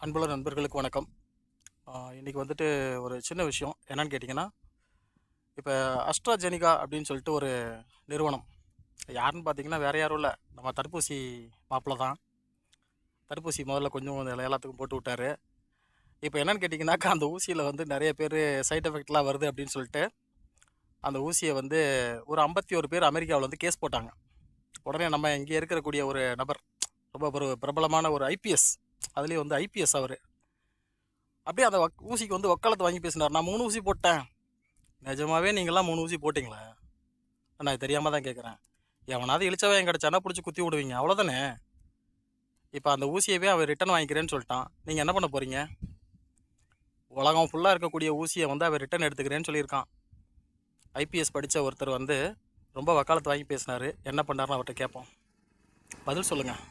அன்புள்ள நண்பர்களுக்கு வணக்கம். இன்றைக்கி வந்துட்டு ஒரு சின்ன விஷயம் என்னன்னு கேட்டிங்கன்னா, இப்போ அஸ்ட்ராஜெனிகா அப்படின்னு சொல்லிட்டு ஒரு நிறுவனம். யாருன்னு பார்த்தீங்கன்னா வேறு யாரும் இல்லை, நம்ம தடுப்பூசி மாப்பிள்ள தான். தடுப்பூசி முதல்ல கொஞ்சம் எல்லாத்துக்கும் போட்டு விட்டாரு. இப்போ என்னன்னு கேட்டிங்கனாக்கா, அந்த ஊசியில் வந்து நிறைய பேர் சைட் எஃபெக்ட்லாம் வருது அப்படின்னு சொல்லிட்டு அந்த ஊசியை வந்து ஒரு 51 பேர் அமெரிக்காவில் வந்து கேஸ் போட்டாங்க. உடனே நம்ம இங்கே இருக்கக்கூடிய ஒரு நபர், ரொம்ப ஒரு பிரபலமான ஒரு ஐபிஎஸ், அதுலேயும் வந்து ஐபிஎஸ் அவர் அப்படியே அந்த ஊசிக்கு வந்து வக்காலத்து வாங்கி பேசினார். நான் 3 ஊசி போட்டேன். நிஜமாவே நீங்களாம் 3 ஊசி போட்டிங்களா? நான் தெரியாமல் தான் கேட்குறேன். எவனாவது இழிச்சவன் கிடச்சானா பிடிச்சி குத்தி விடுவீங்க, அவ்வளோதானே. இப்போ அந்த ஊசியவே அவர் ரிட்டன் வாங்கிக்கிறேன்னு சொல்லிட்டான். நீங்கள் என்ன பண்ண போகிறீங்க? உலகம் ஃபுல்லாக இருக்கக்கூடிய ஊசியை வந்து அவர் ரிட்டன் எடுத்துக்கிறேன்னு சொல்லியிருக்கான். ஐபிஎஸ் படித்த ஒருத்தர் வந்து ரொம்ப வக்காலத்து வாங்கி பேசினார். என்ன பண்ணாருன்னு அவர்கிட்ட கேட்போம். பதில் சொல்லுங்கள்.